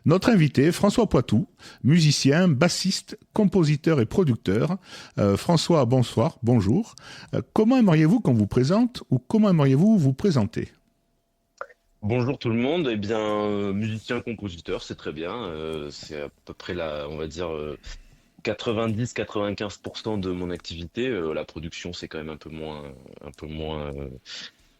Notre invité, François Poitou, musicien, bassiste, compositeur et producteur. François, bonsoir, bonjour. Comment aimeriez-vous qu'on vous présente ou comment aimeriez-vous vous présenter? Bonjour tout le monde, eh bien musicien-compositeur, c'est très bien. C'est à peu près on va dire 90-95% de mon activité. La production, c'est quand même un peu moins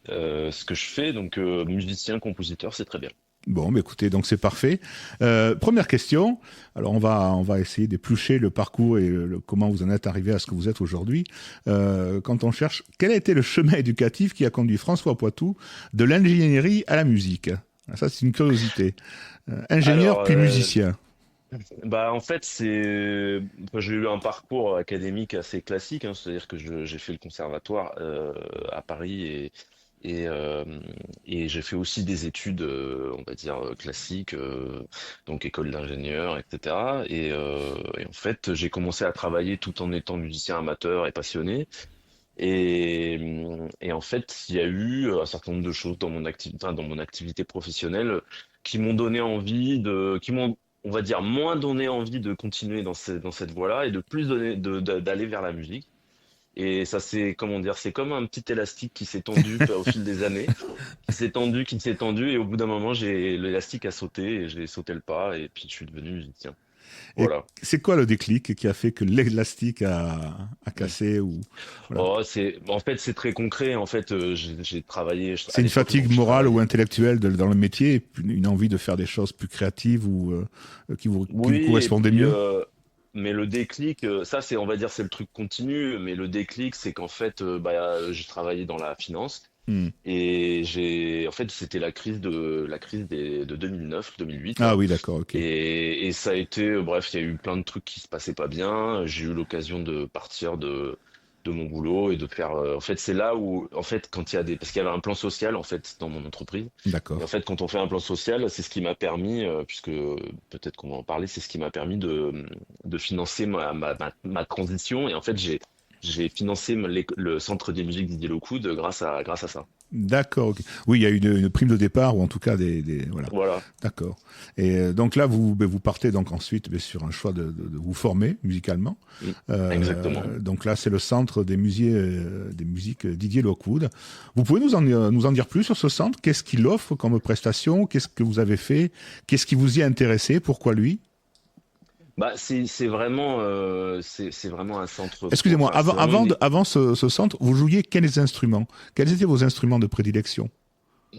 ce que je fais. Donc musicien-compositeur, c'est très bien. Bon, bah écoutez, donc c'est parfait. Première question. Alors on va essayer d'éplucher le parcours et comment vous en êtes arrivé à ce que vous êtes aujourd'hui. Quand on cherche, quel a été le chemin éducatif qui a conduit François Poitou de l'ingénierie à la musique? Ça, c'est une curiosité. Ingénieur Alors, puis musicien. bah en fait j'ai eu un parcours académique assez classique, hein, c'est-à-dire que j'ai fait le conservatoire à Paris et, euh, et j'ai fait aussi des études, on va dire, classiques, donc école d'ingénieur, etc. Et en fait, j'ai commencé à travailler tout en étant musicien amateur et passionné. Et en fait, il y a eu un certain nombre de choses dans dans mon activité professionnelle qui m'ont donné envie qui m'ont, on va dire, moins donné envie de continuer dans cette voie-là et de plus donner, d'aller vers la musique. Et ça, c'est, comment dire, c'est comme un petit élastique qui s'est tendu au fil des années, qui s'est tendu, et au bout d'un moment, l'élastique a sauté, et j'ai sauté le pas, et puis je suis devenu musicien. Et Voilà. c'est quoi le déclic qui a fait que l'élastique a cassé ou voilà. Oh, en fait, c'est très concret. En fait, j'ai travaillé, C'est à une l'époque, fatigue donc je morale ou travaillais. intellectuelle dans le métier, et puis une envie de faire des choses plus créatives ou qui vous Oui, et correspondaient puis, mieux. mais le déclic, ça, c'est, on va dire, c'est le truc continu, mais le déclic, c'est qu'en fait, j'ai travaillé dans la finance. Hmm. En fait, c'était la crise de 2009-2008 Ah là, oui, d'accord, ok. et ça a été, bref, il y a eu plein de trucs qui se passaient pas bien. J'ai eu l'occasion de partir de mon boulot et de faire. En fait, c'est là où, en fait, quand il y a parce qu'il y avait un plan social en fait dans mon entreprise. Et en D'accord. fait, quand on fait un plan social, c'est ce qui m'a permis, puisque peut-être qu'on va en parler, c'est ce qui m'a permis de financer ma transition. Et en fait, j'ai financé le centre des musiques Didier Locoud grâce à ça. D'accord, ok. Oui, il y a une prime de départ, ou en tout cas voilà. Voilà. D'accord. Et donc là, vous partez donc ensuite sur un choix de vous former musicalement. Mm. Exactement. Donc là, c'est le centre des musiques Didier Lockwood. Vous pouvez nous en dire plus sur ce centre? Qu'est-ce qu'il offre comme prestation? Qu'est-ce que vous avez fait? Qu'est-ce qui vous y a intéressé? Pourquoi lui? Bah, c'est vraiment un centre Excusez-moi, enfin, c'est vraiment avant ce centre, vous jouiez quels instruments? Quels étaient vos instruments de prédilection?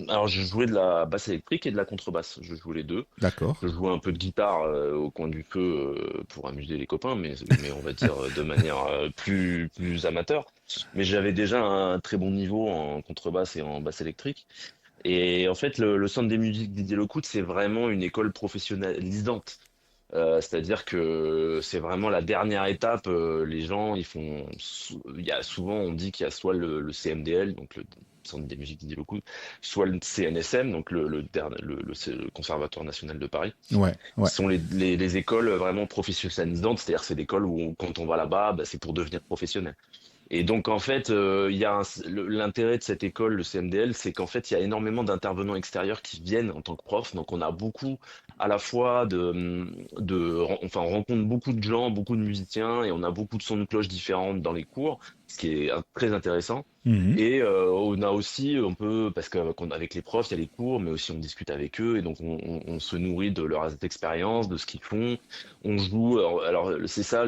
alors je jouais de la basse électrique et de la contrebasse, je jouais les deux. D'accord. Je jouais un peu de guitare au coin du feu pour amuser les copains, mais on va dire de manière plus amateur. Mais j'avais déjà un très bon niveau en contrebasse et en basse électrique. Et en fait, le centre des musiques Didier Lecout, c'est vraiment une école professionnalisante. C'est-à-dire que c'est vraiment la dernière étape. Les gens, il y a souvent, on dit qu'il y a soit le CMDL, donc le Centre des musiques Didier Lecout, soit le CNSM, donc le Conservatoire national de Paris, Ouais, qui ouais. sont les écoles vraiment professionnalisantes. C'est-à-dire que c'est des écoles où, quand on va là-bas, c'est pour devenir professionnel. Et donc, en fait, il y a l'intérêt de cette école, le CMDL, c'est qu'en fait, il y a énormément d'intervenants extérieurs qui viennent en tant que prof. Donc, on a beaucoup, à la fois, enfin, on rencontre beaucoup de gens, beaucoup de musiciens, et on a beaucoup de sons de cloche différentes dans les cours, ce qui est très intéressant. Mhm. Et on a aussi, parce qu'avec les profs, il y a les cours, mais aussi on discute avec eux, et donc on se nourrit de leurs expériences, de ce qu'ils font. On joue. Alors, c'est ça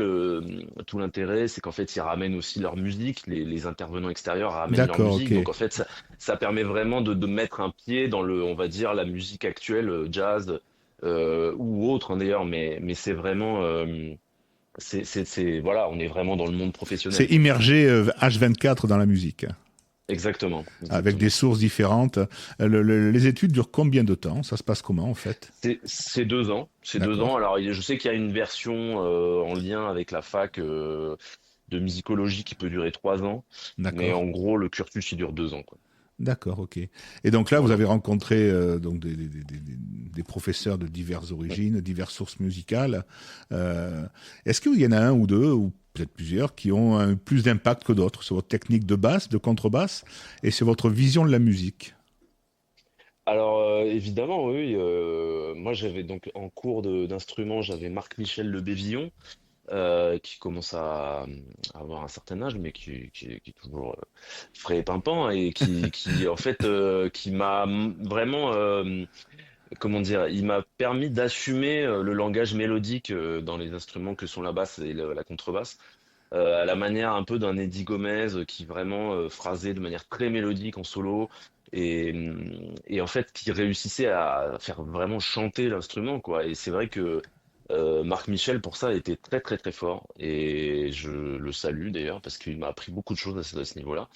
tout l'intérêt, c'est qu'en fait ils ramènent aussi leur musique, les intervenants extérieurs ramènent leur D'accord, musique, ok. donc en fait ça permet vraiment de mettre un pied dans on va dire, la musique actuelle, jazz ou autre, hein, d'ailleurs, mais c'est vraiment, voilà, on est vraiment dans le monde C'est professionnel, quoi. immergé H24 dans la musique, Exactement, avec des exactement. sources différentes. Les études durent combien de temps? Ça se passe comment en fait? C'est 2 ans. C'est deux D'accord, ans. Alors, je sais qu'il y a une version en lien avec la fac de musicologie qui peut durer 3 ans, mais d'accord, en gros, le cursus il dure 2 ans, quoi. d'accord, ok. Et donc là, vous Voilà. avez rencontré donc des professeurs de diverses origines, diverses sources musicales. Est-ce qu'il y en a un ou deux, ou peut-être plusieurs, qui ont plus d'impact que d'autres sur votre technique de basse, de contrebasse, et sur votre vision de la musique? Alors évidemment, oui. Moi, j'avais donc en cours d'instrument, j'avais Marc Michel Le Bévillon, qui commence à avoir un certain âge, mais qui est toujours frais et pimpant et qui en fait, qui m'a vraiment, comment dire, il m'a permis d'assumer le langage mélodique dans les instruments que sont la basse et la contrebasse. À la manière un peu d'un Eddie Gomez qui vraiment phrasait de manière très mélodique en solo et en fait qui réussissait à faire vraiment chanter l'instrument quoi. Et c'est vrai que Marc Michel pour ça était très très très fort et je le salue d'ailleurs parce qu'il m'a appris beaucoup de choses à ce niveau-là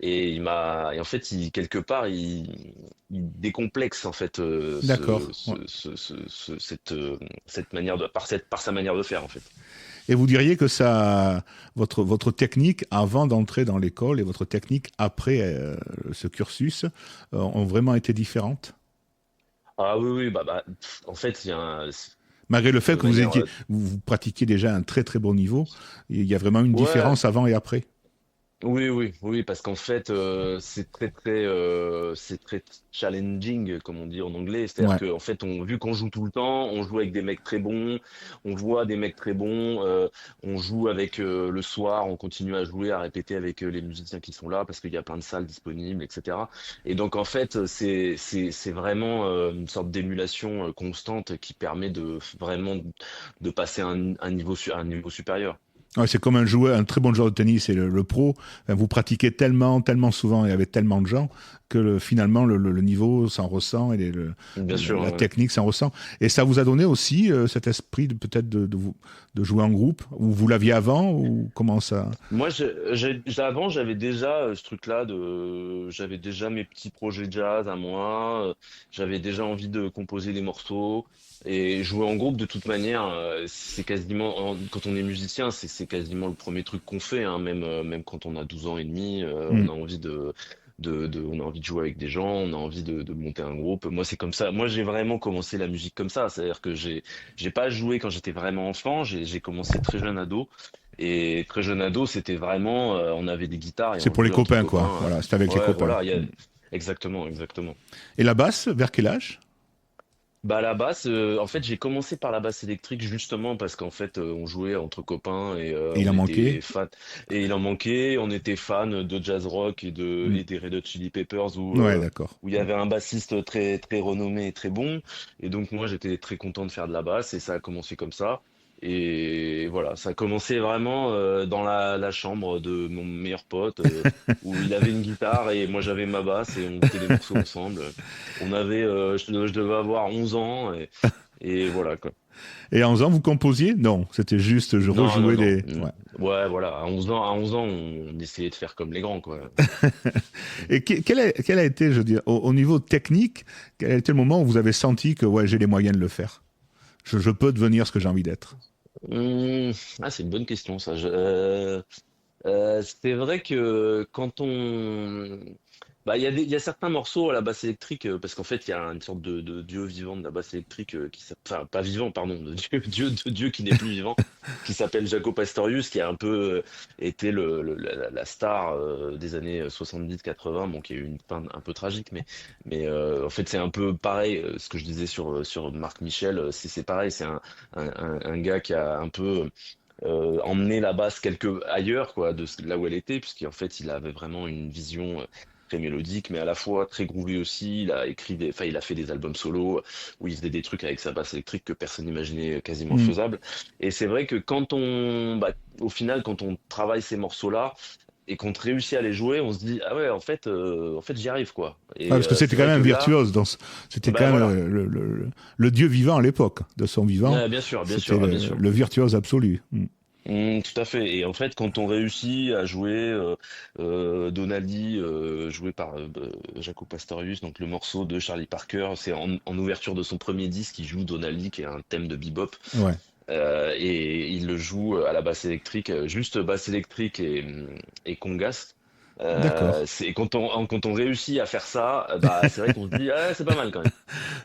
et en fait quelque part il décomplexe en fait D'accord. Ouais. cette manière de par sa manière de faire en fait. Et vous diriez que votre technique avant d'entrer dans l'école et votre technique après ce cursus ont vraiment été différentes? Ah oui oui en fait Malgré le fait de que vous manière étiez, vous pratiquiez déjà un très très bon niveau, il y a vraiment une ouais. différence avant et après. Oui, oui, oui, parce qu'en fait, c'est très challenging, comme on dit en anglais. C'est-à-dire Ouais. qu'en fait, vu qu'on joue tout le temps, on joue avec des mecs très bons, on voit des mecs très bons, on joue avec le soir, on continue à jouer, à répéter avec les musiciens qui sont là, parce qu'il y a plein de salles disponibles, etc. Et donc, en fait, c'est vraiment une sorte d'émulation constante qui permet de vraiment de passer un niveau supérieur. Ouais, c'est comme un joueur, un très bon joueur de tennis et le pro. Enfin, vous pratiquez tellement, tellement souvent et avec tellement de gens que finalement le niveau s'en ressent et Bien sûr, la ouais. technique s'en ressent. Et ça vous a donné aussi cet esprit de peut-être de jouer en groupe ou vous l'aviez avant ou comment ça? Moi, avant, j'avais déjà ce truc-là j'avais déjà mes petits projets jazz à moi, j'avais déjà envie de composer des morceaux et jouer en groupe de toute manière, c'est quasiment, quand on est musicien, c'est quasiment le premier truc qu'on fait, hein, même quand on a 12 ans et demi, Hmm. on a envie on a envie de jouer avec des gens, on a envie de monter un groupe. Moi, c'est comme ça. Moi, j'ai vraiment commencé la musique comme ça. C'est-à-dire que j'ai pas joué quand j'étais vraiment enfant. J'ai commencé très jeune ado. Et très jeune ado, c'était vraiment, on avait des guitares et C'est on pour les jouait entre copains, quoi. copains. Voilà, c'est avec les Ouais, copains. voilà, Hmm. exactement, exactement. Et la basse, vers quel âge? Bah la basse, en fait, j'ai commencé par la basse électrique justement parce qu'en fait, on jouait entre copains et Et il on en manquait? était fans. Et il en manquait, on était fans de jazz rock Hmm. et des Red Hot Chili Peppers Ouais, d'accord. où il y avait un bassiste très très renommé et très bon. Et donc moi, j'étais très content de faire de la basse et ça a commencé comme ça. Et voilà, ça a commencé vraiment dans la chambre de mon meilleur pote où il avait une guitare et moi j'avais ma basse et on faisait des morceaux ensemble. Je devais avoir 11 ans et voilà quoi. Et à 11 ans, vous composiez? Non, c'était juste, je Non, non, rejouais non. des. Ouais. Ouais, voilà. À 11 ans, on essayait de faire comme les grands, quoi. Et quel a été, je veux dire, au niveau technique, quel a été le moment où vous avez senti que ouais, j'ai les moyens de le faire? Je peux devenir ce que j'ai envie d'être. Hum, ah, c'est une bonne question, ça. C'est vrai que quand on... Bah, il y a certains morceaux à la basse électrique, parce qu'en fait, il y a une sorte de dieu vivant de la basse électrique, enfin, pas vivant, pardon, de Dieu qui n'est plus vivant, qui s'appelle Jaco Pastorius, qui a un peu été la star des années 70-80, bon, qui a eu une fin un peu tragique, mais en fait, c'est un peu pareil, ce que je disais sur Marc Michel, c'est pareil, c'est un gars qui a un peu emmener la basse quelque ailleurs, quoi, là où elle était, puisqu'en fait, il avait vraiment une vision très mélodique, mais à la fois très groovy aussi. Il a enfin, il a fait des albums solo où il faisait des trucs avec sa basse électrique que personne n'imaginait quasiment Hmm. faisable. Et c'est vrai que au final, quand on travaille ces morceaux-là et qu'on réussit à les jouer, on se dit, ah ouais, en fait, j'y arrive, quoi. Ouais, Et parce que c'était c'est quand vrai même que un là, virtuose. C'était quand bah même voilà. le dieu vivant à l'époque, de son vivant. Bien sûr, bien C'était sûr, ah, bien sûr. le virtuose absolu. Hmm. Tout à fait. Et en fait, quand on réussit à jouer Donali, joué par Jaco Pastorius, donc le morceau de Charlie Parker, c'est en ouverture de son premier disque, il joue Donali, qui est un thème de bebop, Ouais, et il le joue à la basse électrique, juste basse électrique et congas. d'accord. Quand on réussit à faire ça, bah c'est vrai qu'on se dit ah, c'est pas mal quand même.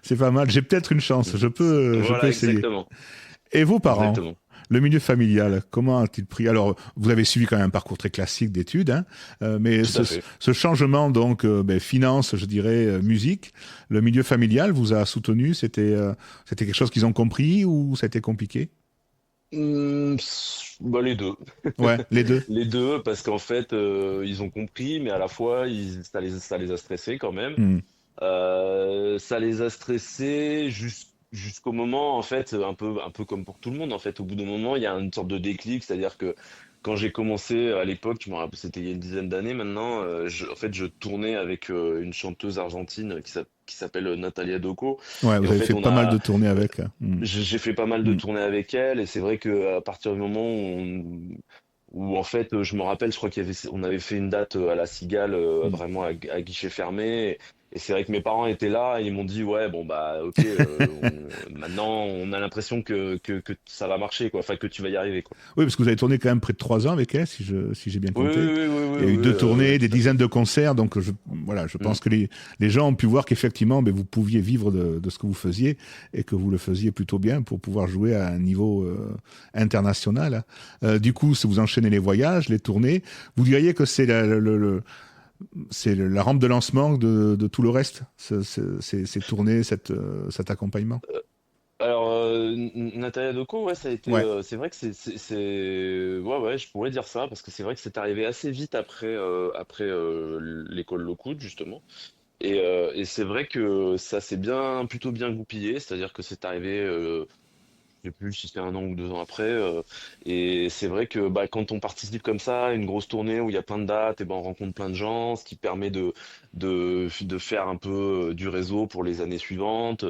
C'est pas mal. J'ai peut-être une chance. Je peux Voilà, essayer. exactement, Et vos parents, exactement. Le milieu familial, comment a-t-il pris? Alors, vous avez suivi quand même un parcours très classique d'études, hein, mais Tout à fait. ce changement, donc, finance, je dirais, musique, le milieu familial vous a soutenu? C'était quelque chose qu'ils ont compris ou ça a été compliqué? Bah, les deux. Ouais, les deux. Les deux, parce qu'en fait, ils ont compris, mais à la fois, ça les a stressés quand même. Hmm. Ça les a stressés jusqu'au moment, en fait, un peu comme pour tout le monde, en fait. Au bout d'un moment, il y a une sorte de déclic, c'est-à-dire que quand j'ai commencé à l'époque, je me rappelle, c'était il y a une dizaine d'années maintenant, en fait, je tournais avec une chanteuse argentine qui s'appelle Natalia Docco. Ouais, Et vous en avez fait, fait pas mal de tournées avec. Hmm. j'ai fait pas mal de Hmm. tournées avec elle, et c'est vrai que à partir du moment où en fait, je me rappelle, je crois on avait fait une date à la Cigale, Hmm. vraiment à guichet fermé. Et c'est vrai que mes parents étaient là et ils m'ont dit, ouais, bon, bah, ok, maintenant, on a l'impression que ça va marcher, quoi. Enfin, que tu vas y arriver, quoi. Oui, parce que vous avez tourné quand même près de 3 ans avec elle, si j'ai bien Oui, oui, compté. oui, oui, oui, Il y a eu oui, 2 tournées, des tout à fait. dizaines de concerts, donc voilà, je Mm. pense que les gens ont pu voir qu'effectivement, vous pouviez vivre de ce que vous faisiez et que vous le faisiez plutôt bien pour pouvoir jouer à un niveau international. Du coup, si vous enchaînez les voyages, les tournées, vous diriez que c'est la rampe de lancement de tout le reste, ces tournées, cet accompagnement. Alors, Natalia Doko, ouais, ça a été, Ouais. c'est vrai que ouais, ouais, je pourrais dire ça, parce que c'est vrai que c'est arrivé assez vite après l'école Lockwood, justement. Et c'est vrai que ça s'est plutôt bien goupillé, c'est-à-dire que c'est arrivé, je sais plus si c'était 1 an ou 2 ans après. Et c'est vrai que bah, quand on participe comme ça à une grosse tournée où il y a plein de dates, et ben on rencontre plein de gens, ce qui permet de faire un peu du réseau pour les années suivantes.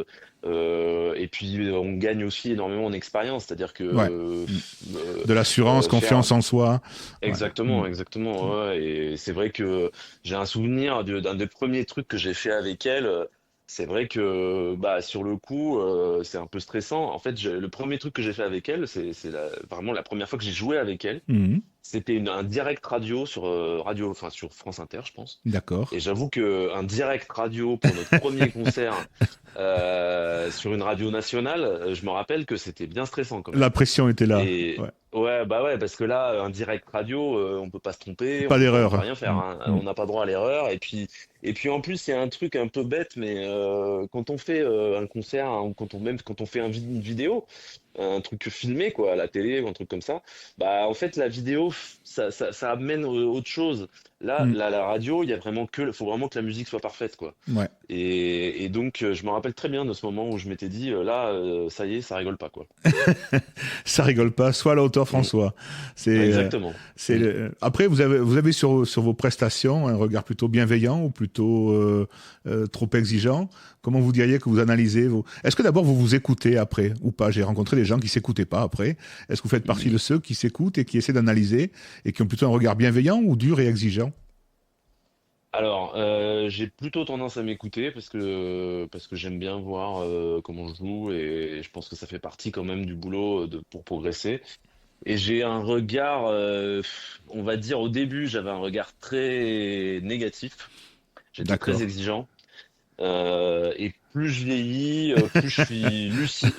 Et puis on gagne aussi énormément en expérience, c'est-à-dire que Ouais. Mm. De l'assurance, faire confiance en soi. Ouais. Mm. exactement, exactement, ouais. Et c'est vrai que j'ai un souvenir d'un des premiers trucs que j'ai fait avec elle. C'est vrai que bah sur le coup, c'est un peu stressant. En fait, le premier truc que j'ai fait avec elle, vraiment la première fois que j'ai joué avec elle. Mhm. C'était un direct radio sur enfin sur France Inter, je pense. D'accord. Et j'avoue que un direct radio pour notre premier concert sur une radio nationale, je me rappelle que c'était bien stressant quand même. La pression était là. Et Ouais. ouais, bah ouais, parce que là, un direct radio, on peut pas se tromper, Pas on peut d'erreur. rien faire, Mm. hein. Mm. On n'a pas droit à l'erreur. Et puis en plus, il y a un truc un peu bête, mais quand on fait un concert, hein, même quand on fait une vidéo, un truc filmé quoi, à la télé ou un truc comme ça, bah en fait la vidéo, ça amène autre chose. Là, Mm. la radio, il y a vraiment faut vraiment que la musique soit parfaite quoi. Ouais. Et donc, je me rappelle très bien de ce moment où je m'étais dit, là, ça y est, ça rigole pas quoi. Ça rigole pas. Soit l'auteur Mm. François. C'est, euh, Exactement. c'est Après, vous avez sur vos prestations un regard plutôt bienveillant ou plutôt trop exigeant. Comment vous diriez que vous analysez vos... Est-ce que d'abord vous vous écoutez après ou pas? J'ai rencontré des gens qui s'écoutaient pas après. Est-ce que vous faites partie de ceux qui s'écoutent et qui essaient d'analyser et qui ont plutôt un regard bienveillant ou dur et exigeant? Alors, j'ai plutôt tendance à m'écouter parce que j'aime bien voir comment je joue et je pense que ça fait partie quand même du boulot pour progresser. Et j'ai un regard, on va dire au début, j'avais un regard très négatif. J'étais très D'accord. exigeant. Et plus je vieillis, plus je suis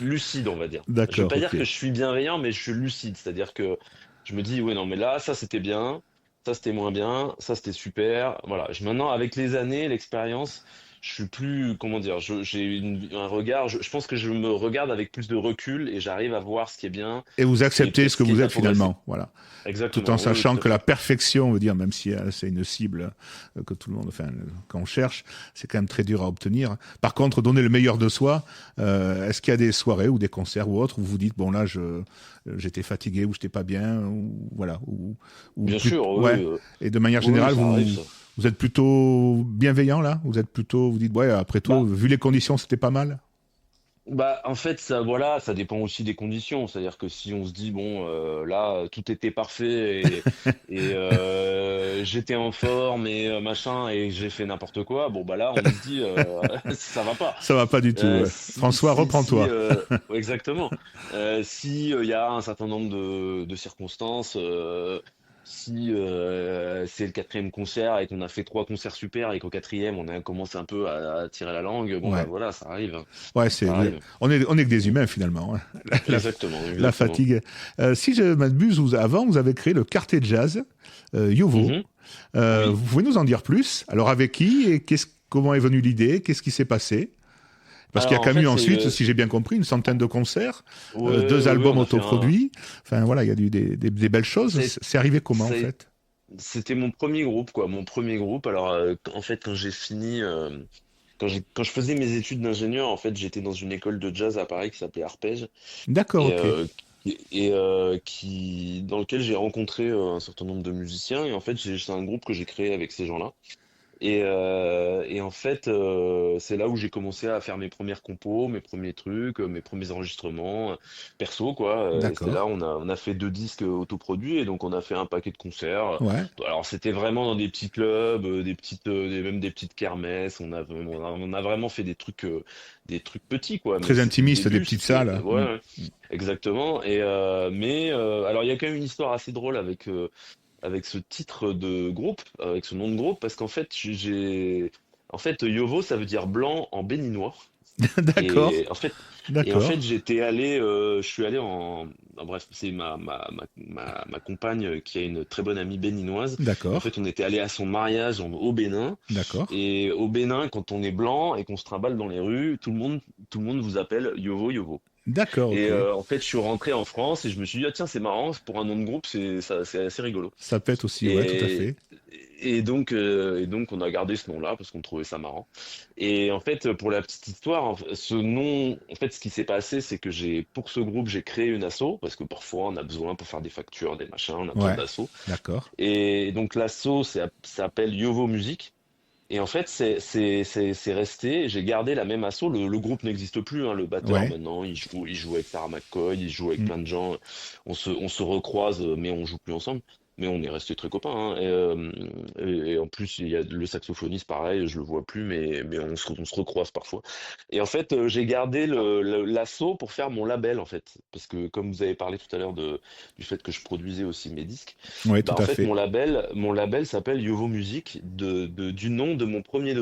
lucide, on va dire. Je vais D'accord. pas dire Ok. que je suis bienveillant, mais je suis lucide. C'est-à-dire que je me dis, ouais, non, mais là, ça c'était bien, ça c'était moins bien, ça c'était super. Voilà. Maintenant, avec les années, l'expérience, je suis plus, comment dire, j'ai un regard, je pense que je me regarde avec plus de recul et j'arrive à voir ce qui est bien Et vous et acceptez peut-être ce ce que qui vous est à êtes progresser. finalement. Voilà. Tout en Exactement, oui, oui, sachant tout à que la fait. perfection, veut dire, même si c'est une cible que tout le monde, enfin, qu'on cherche, c'est quand même très dur à obtenir. Par contre, donner le meilleur de soi, est-ce qu'il y a des soirées ou des concerts ou autres où vous dites, bon là, j'étais fatigué ou j'étais pas bien, ou voilà, ou Bien sûr, ouais. oui, Et de manière oui, oui, générale, ça arrive vous, ça. vous êtes plutôt bienveillant là. Vous dites, ouais, après tout, Bah, vu les conditions, c'était pas mal. Bah, en fait, ça, voilà, ça dépend aussi des conditions. C'est-à-dire que si on se dit, bon, là, tout était parfait et j'étais en forme et machin et j'ai fait n'importe quoi, bon, bah là, on se dit, ça va pas. Ça va pas du tout. Ouais. François, Si, reprends-toi. ouais, exactement. Si il y a un certain nombre de circonstances, Si c'est le quatrième concert et qu'on a fait trois concerts super et qu'au quatrième on a commencé un peu à tirer la langue, bon bah Ouais. voilà, ça arrive, hein. Ouais, Ça arrive. on est que des Mm. humains finalement, hein. La, Exactement, la exactement. fatigue. Si je m'abuse, avant, vous avez créé le Quartet Jazz, Yovo. Mhm. Oui. Vous pouvez nous en dire plus? Alors, avec qui et comment est venue l'idée? Qu'est-ce qui s'est passé? Parce qu'il y a Alors en quand même eu fait, ensuite, si j'ai bien compris, une centaine de concerts, ouais, deux ouais, ouais, albums on a fait un. autoproduits. Enfin, voilà, il y a eu des belles choses. Ça a, C'est arrivé comment, en ça a- fait? C'était mon premier groupe, quoi, mon premier groupe. Alors en fait, quand j'ai fini, quand je faisais mes études d'ingénieur, en fait, j'étais dans une école de jazz à Paris qui s'appelait Arpège D'accord, et, ok. dans lequel j'ai rencontré un certain nombre de musiciens. Et en fait, c'est un groupe que j'ai créé avec ces gens-là. Et en fait, c'est là où j'ai commencé à faire mes premières compos, mes premiers trucs, mes premiers enregistrements perso, quoi. C'était D'accord. là, on a fait deux disques autoproduits et donc on a fait un paquet de concerts. Ouais. Alors c'était vraiment dans des petits clubs, même des petites kermesses. On a vraiment fait des trucs petits, quoi. Mais Très c'était le intimiste, des début, petites c'était, salles. ouais, Mm. ouais, exactement. Alors il y a quand même une histoire assez drôle avec ce titre de groupe, avec ce nom de groupe, parce qu'en fait, en fait, Yovo, ça veut dire blanc en béninois. D'accord. Et en fait, D'accord. je suis allé bref, c'est ma compagne qui a une très bonne amie béninoise. En D'accord. fait, on était allé à son mariage au Bénin. D'accord. Et au Bénin, quand on est blanc et qu'on se trimballe dans les rues, tout le monde vous appelle Yovo, Yovo. D'accord, Et ok. en fait, je suis rentré en France et je me suis dit, ah tiens, c'est marrant, pour un nom de groupe, c'est assez rigolo. Ça pète aussi, ouais, tout à Et, fait. et donc, on a gardé ce nom-là parce qu'on trouvait ça marrant. Et en fait, pour la petite histoire, ce nom, en fait, ce qui s'est passé, c'est que pour ce groupe, j'ai créé une asso parce que parfois, on a besoin pour faire des factures, des machins, on a besoin Ouais. d'asso. D'accord. Et donc, l'asso, ça s'appelle Yovo Music. Et en fait, c'est resté. J'ai gardé la même asso. Le groupe n'existe plus, hein. Le batteur, Ouais. maintenant, il joue avec Sarah McCoy, il joue avec Mm. plein de gens. On se recroise, mais on joue plus ensemble. Mais on est resté très copains, hein. Et en plus, il y a le saxophoniste, pareil, je le vois plus, mais on se recroise parfois. Et en fait, j'ai gardé l'asso pour faire mon label, en fait. Parce que, comme vous avez parlé tout à l'heure du fait que je produisais aussi mes disques, Ouais, tout bah, en à fait, fait. mon label s'appelle Yovo Music, du nom de mon premier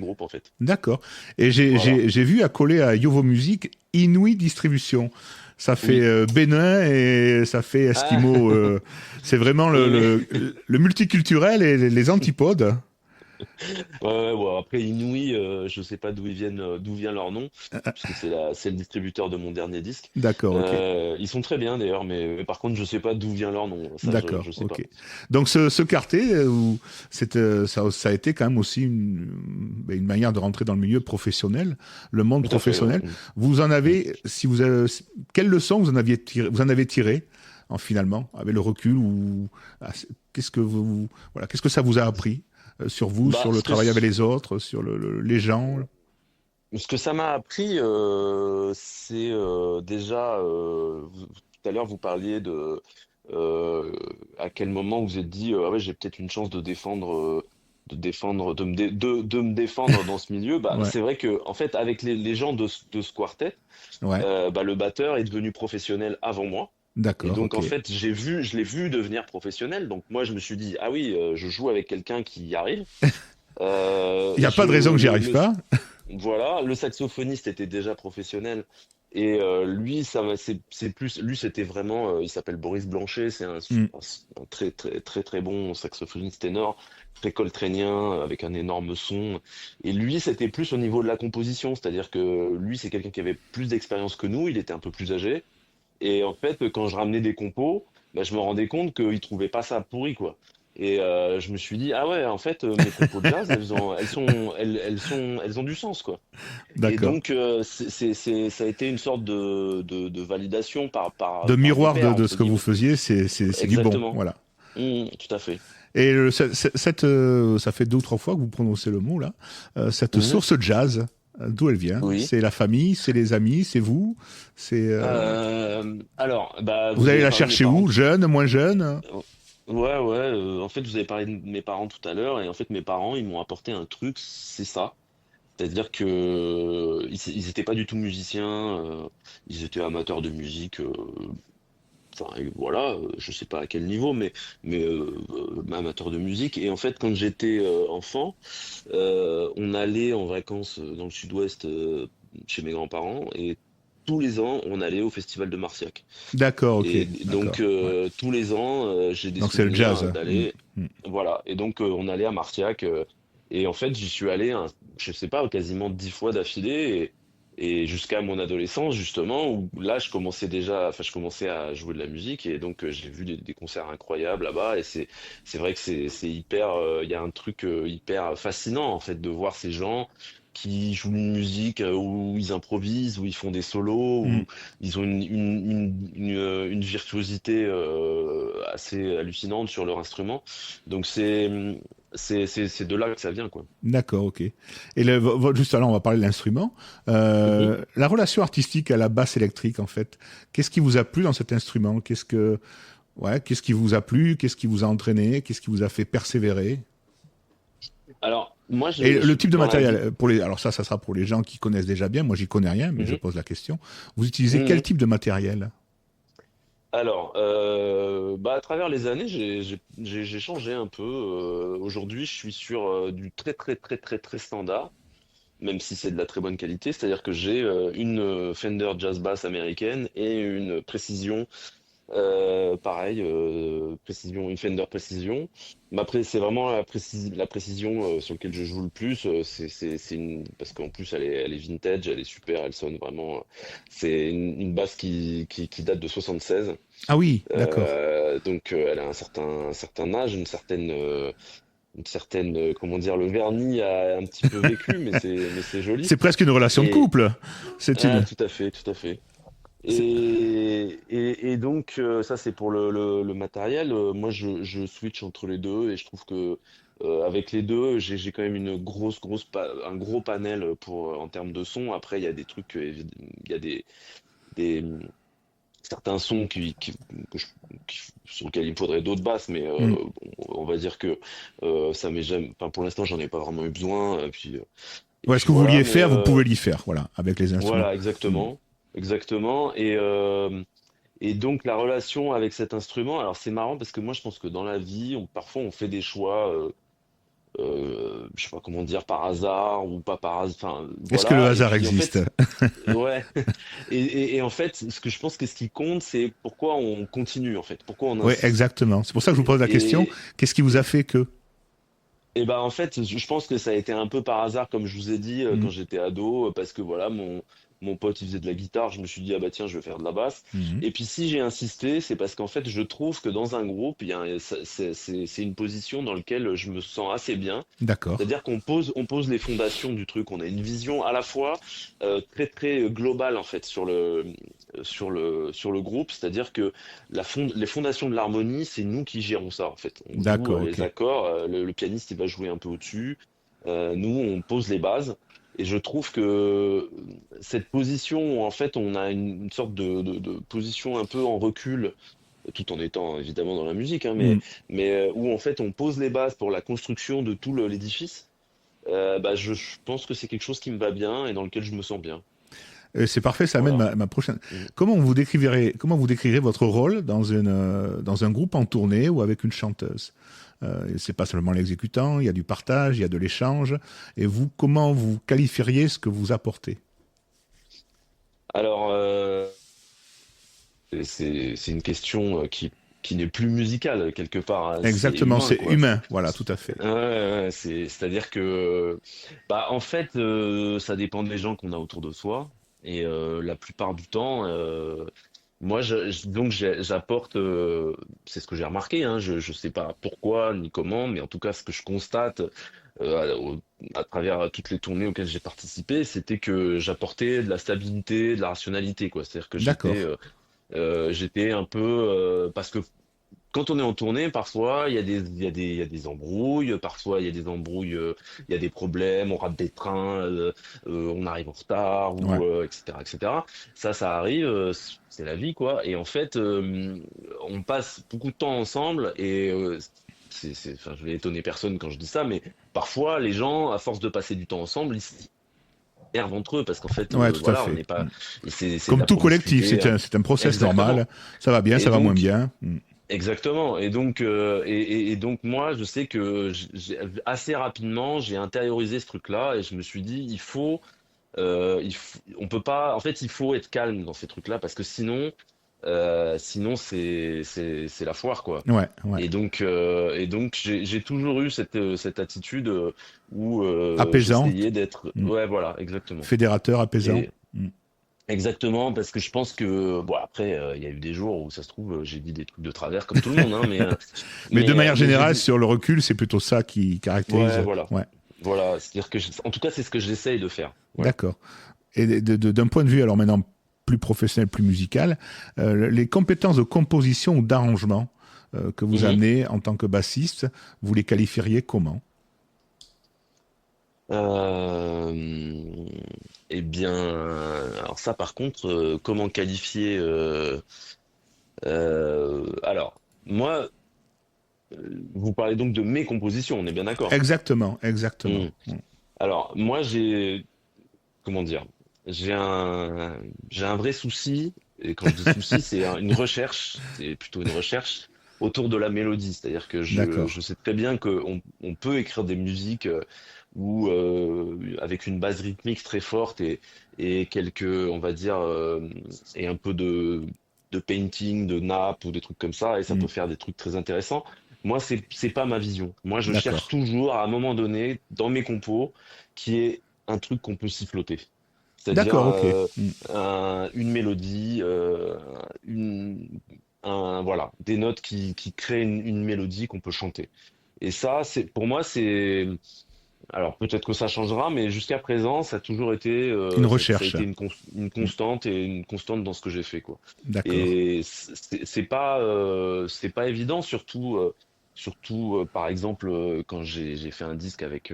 groupe, en fait. D'accord. Et Voilà. j'ai vu accoler à Yovo Music Inouï Distribution. Ça fait Oui. Bénin et ça fait Ah, Esquimau. C'est vraiment oui, oui. le multiculturel et les antipodes. Ouais, ouais, bon, après, Inouï, je sais pas d'où vient leur nom, puisque c'est le distributeur de mon dernier disque. D'accord, ok. Ils sont très bien, d'ailleurs, mais par contre, je sais pas d'où vient leur nom. Ça, je D'accord, sais pas. ok. Donc ce quartet, ça a été quand même aussi une manière de rentrer dans le milieu professionnel, le monde Tout à fait, ouais. professionnel. Vous en Mm. avez, si vous avez, quelle leçon vous en avez tiré finalement, avec le recul ou qu'est-ce que voilà, qu'est-ce que ça vous a appris sur vous, Bah, sur le ce que, travail avec les autres, sur les gens? ce que ça m'a appris, c'est déjà, tout à l'heure, vous parliez euh, à quel moment vous vous êtes dit, ah ouais, j'ai peut-être une chance de me défendre dans ce milieu. Bah, Ouais, c'est vrai que, en fait, avec les gens de ce quartet, ouais, bah, le batteur est devenu professionnel avant moi. Et d'accord, donc, ok. en fait, je l'ai vu devenir professionnel. Donc, moi, je me suis dit, ah oui, je joue avec quelqu'un qui y arrive. Il n'y a pas de raison que j'y arrive pas. Voilà, le saxophoniste était déjà professionnel. Et lui, lui, c'était vraiment, il s'appelle Boris Blanchet, c'est Hmm, un très, très, très, très bon saxophoniste ténor, très coltrénien, avec un énorme son. Et lui, c'était plus au niveau de la composition, c'est-à-dire que lui, c'est quelqu'un qui avait plus d'expérience que nous, il était un peu plus âgé. Et en fait, quand je ramenais des compos, bah, je me rendais compte qu'il trouvait pas ça pourri, quoi. Et je me suis dit, ah ouais, en fait, mes compos de jazz, elles ont du sens, quoi. Et d'accord. donc, ça a été une sorte de validation De par des miroir pairs, de entre ce que vous guillemets. faisiez, c'est du bon, Exactement. voilà. Tout à fait. Et ça fait deux ou trois fois que vous prononcez le mot là. Cette Mhm. source jazz, d'où elle vient? Oui. C'est la famille, c'est les amis, c'est vous. C'est Alors, bah, vous vous allez avez la parlé de mes chercher parents. où? Jeune, moins jeune? Ouais, ouais. En fait, vous avez parlé de mes parents tout à l'heure, et en fait, mes parents, ils m'ont apporté un truc, c'est ça. C'est-à-dire que ils étaient pas du tout musiciens, ils étaient amateurs de musique, enfin et voilà, je sais pas à quel niveau, mais amateur de musique. Et en fait, quand j'étais enfant, on allait en vacances dans le sud-ouest chez mes grands-parents et tous les ans, on allait au festival de Marciac. D'accord, ok, Et donc, d'accord. Ouais. tous les ans, j'ai des Donc c'est le jazz. souvenirs Mm, d'aller. mm. Voilà. Et donc, on allait à Marciac. Et en fait, j'y suis allé, je sais pas, quasiment 10 fois d'affilée. Et jusqu'à mon adolescence, justement, où là, je commençais à jouer de la musique. Et donc, j'ai vu des concerts incroyables là-bas. Et c'est vrai que c'est hyper, il y a un truc hyper fascinant, en fait, de voir ces gens qui jouent une musique où ils improvisent, où ils font des solos, Mm. où ils ont une virtuosité assez hallucinante sur leur instrument. Donc c'est de là que ça vient, quoi. D'accord, ok. Et juste là, on va parler de l'instrument. Mhm. La relation artistique à la basse électrique, en fait, qu'est-ce qui vous a plu dans cet instrument? Qu'est-ce qui vous a plu? Qu'est-ce qui vous a entraîné? Qu'est-ce qui vous a fait persévérer? Alors, moi, Et le type de dans la matériel, vie. alors ça sera pour les gens qui connaissent déjà bien. Moi, j'y connais rien, mais je Mhm. pose la question. Vous utilisez quel Mhm. type de matériel? Alors, à travers les années, j'ai changé un peu. Aujourd'hui, je suis sur du très, très, très, très, très standard, même si c'est de la très bonne qualité. C'est-à-dire que j'ai une Fender Jazz Bass américaine et une précision. Pareil, précision, une Fender Précision. C'est vraiment la précision sur laquelle je joue le plus. Parce qu'en plus elle est vintage, elle est super, elle sonne vraiment. C'est une basse qui date de 76. Ah oui, d'accord. Donc elle a un certain âge, une certaine, comment dire, le vernis a un petit peu vécu, mais c'est joli. C'est presque une relation de Et couple. C'est ah, une. tout à fait, tout à fait. c'est- Et donc, ça, c'est pour le matériel. Moi, je switch entre les deux et je trouve que avec les deux, j'ai quand même un gros panel en termes de son. Après, il y a des trucs, il y a des certains sons sur lesquels il me faudrait d'autres basses, mais Hmm. on va dire que ça m'est jamais. Enfin, pour l'instant, j'en ai pas vraiment eu besoin. Et Ouais, ce puis que vous voilà, vouliez mais faire, vous pouvez l'y faire, voilà, avec les instruments. voilà, Hmm. exactement. Exactement. Et donc la relation avec cet instrument, alors c'est marrant parce que moi je pense que dans la vie, parfois on fait des choix, je sais pas comment dire, par hasard ou pas par hasard, enfin Est-ce que le voilà. Et hasard puis en existe? fait, ouais. Et en fait, ce que je pense que ce qui compte, c'est pourquoi on continue en fait, pourquoi on Oui, insiste. exactement. C'est pour ça que je vous pose la question. Et, Qu'est-ce qui vous a fait que? et ben en fait, je pense que ça a été un peu par hasard, comme je vous ai dit, Hmm. quand j'étais ado, parce que voilà, mon pote il faisait de la guitare, je me suis dit, ah bah tiens, je vais faire de la basse. Mhm. Et puis si j'ai insisté, c'est parce qu'en fait, je trouve que dans un groupe, c'est une position dans laquelle je me sens assez bien. D'accord. C'est-à-dire on pose les fondations du truc. On a une vision à la fois très très globale en fait sur le groupe. C'est-à-dire que les fondations de l'harmonie, c'est nous qui gérons ça en fait. On joue D'accord, les ok. accords, le pianiste il va jouer un peu au-dessus. Nous on pose les bases. Et je trouve que cette position où en fait on a une sorte de position un peu en recul tout en étant évidemment dans la musique, hein, Hmm. mais où en fait on pose les bases pour la construction de tout l'édifice, je pense que c'est quelque chose qui me va bien et dans lequel je me sens bien. C'est parfait, ça amène Voilà. ma prochaine. Mm. Comment vous décrirez votre rôle dans un groupe en tournée ou avec une chanteuse? C'est pas seulement l'exécutant, il y a du partage, il y a de l'échange. Et vous, comment vous qualifieriez ce que vous apportez? Alors, c'est une question qui n'est plus musicale quelque part, hein, c'est Exactement, humain, c'est quoi. humain. Voilà, tout à fait. Ouais, ouais, c'est-à-dire que, en fait, ça dépend des gens qu'on a autour de soi. Et la plupart du temps, moi, j'apporte, c'est ce que j'ai remarqué, hein, je sais pas pourquoi ni comment, mais en tout cas, ce que je constate à travers toutes les tournées auxquelles j'ai participé, c'était que j'apportais de la stabilité, de la rationalité, quoi. C'est-à-dire que D'accord. j'étais un peu, parce que quand on est en tournée, parfois, il y a des embrouilles, parfois, il y a des embrouilles, il y a des problèmes, on rate des trains, on arrive en retard, Ouais. etc., etc. Ça arrive, c'est la vie, quoi. Et en fait, on passe beaucoup de temps ensemble et enfin, je vais étonner personne quand je dis ça, mais parfois, les gens, à force de passer du temps ensemble, servent entre eux parce qu'en fait, Ouais, tout à voilà, on fait. n'est pas, c'est de Comme la tout collectif, promiscuité. c'est un process Exactement. normal. Ça va bien, Et ça va moins donc, bien. exactement. Et donc moi, je sais que assez rapidement, j'ai intériorisé ce truc-là et je me suis dit, on peut pas. En fait, il faut être calme dans ces trucs-là parce que sinon c'est la foire quoi. Ouais, ouais. Et donc j'ai toujours eu cette attitude où Apaisant, j'essayais d'être. mm. Ouais, voilà, exactement. Fédérateur, apaisant. Et Mm. exactement parce que je pense que bon après il y a eu des jours où ça se trouve j'ai dit des trucs de travers comme tout le monde hein, Mais de manière mais j'ai générale, dit sur le recul, c'est plutôt ça qui ouais caractérise. voilà Ouais, voilà c'est-à-dire que en tout cas c'est ce que j'essaye de faire. Voilà. d'accord. Et d'un point de vue, alors maintenant plus professionnel, plus musical, les compétences de composition ou d'arrangement que vous Mhm. amenez en tant que bassiste, vous les qualifieriez comment? Euh, eh bien, alors ça par contre, comment qualifier alors, moi, vous parlez donc de mes compositions, on est bien d'accord. Exactement, exactement. Hmm. Alors, moi, comment dire, j'ai un vrai souci, et quand je dis souci, c'est une recherche, c'est plutôt une recherche autour de la mélodie. C'est-à-dire que je D'accord. sais très bien qu'on peut écrire des musiques avec une base rythmique très forte et quelques, on va dire, et un peu de painting, de nappe ou des trucs comme ça, et ça Mm. peut faire des trucs très intéressants. Moi, c'est pas ma vision. Moi, je cherche D'accord. toujours à un moment donné dans mes compos qui est un truc qu'on peut siffloter. C'est-à-dire D'accord, ok. Mm. une mélodie, voilà, des notes qui créent une mélodie qu'on peut chanter. Et ça, pour moi, alors peut-être que ça changera, mais jusqu'à présent, ça a toujours été, Une ça a recherche. été une Mm. constante et une constante dans ce que j'ai fait, quoi. D'accord. Et c'est pas évident, surtout par exemple quand j'ai fait un disque avec,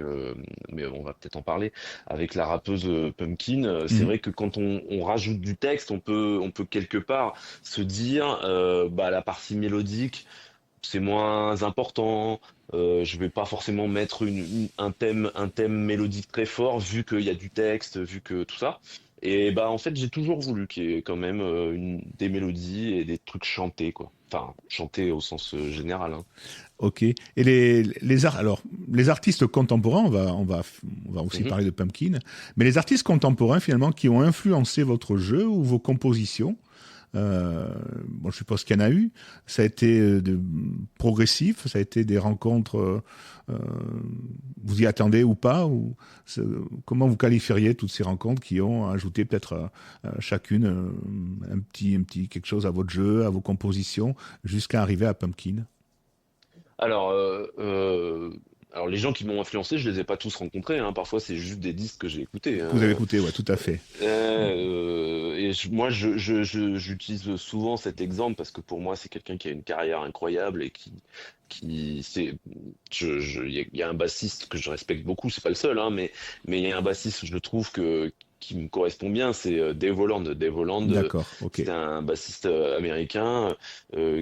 mais on va peut-être en parler, avec la rappeuse Pumpkin. C'est Mm. vrai que quand on rajoute du texte, on peut quelque part se dire, bah la partie mélodique c'est moins important. Je vais pas forcément mettre un thème mélodique très fort vu qu'il y a du texte, vu que tout ça. Et bah en fait j'ai toujours voulu qu'il y ait quand même des mélodies et des trucs chantés quoi. Enfin chantés au sens général, hein. Ok. Et alors, les artistes contemporains, on va aussi Mhm. parler de Pumpkin, mais les artistes contemporains finalement qui ont influencé votre jeu ou vos compositions, bon, je suppose qu'il y en a eu. Ça a été progressif, ça a été des rencontres. Vous y attendez ou pas ou comment vous qualifieriez toutes ces rencontres qui ont ajouté peut-être chacune un petit quelque chose à votre jeu, à vos compositions, jusqu'à arriver à Pumpkin? Alors, alors les gens qui m'ont influencé, je les ai pas tous rencontrés, hein. Parfois c'est juste des disques que j'ai écoutés, Que vous avez hein. écouté, ouais, tout à fait. Et moi, j'utilise souvent cet exemple parce que pour moi, c'est quelqu'un qui a une carrière incroyable et il y a un bassiste que je respecte beaucoup, c'est pas le seul, hein, mais il y a un bassiste, je trouve qui me correspond bien, c'est Dave Holland. Dave Holland, D'accord, ok. c'est un bassiste américain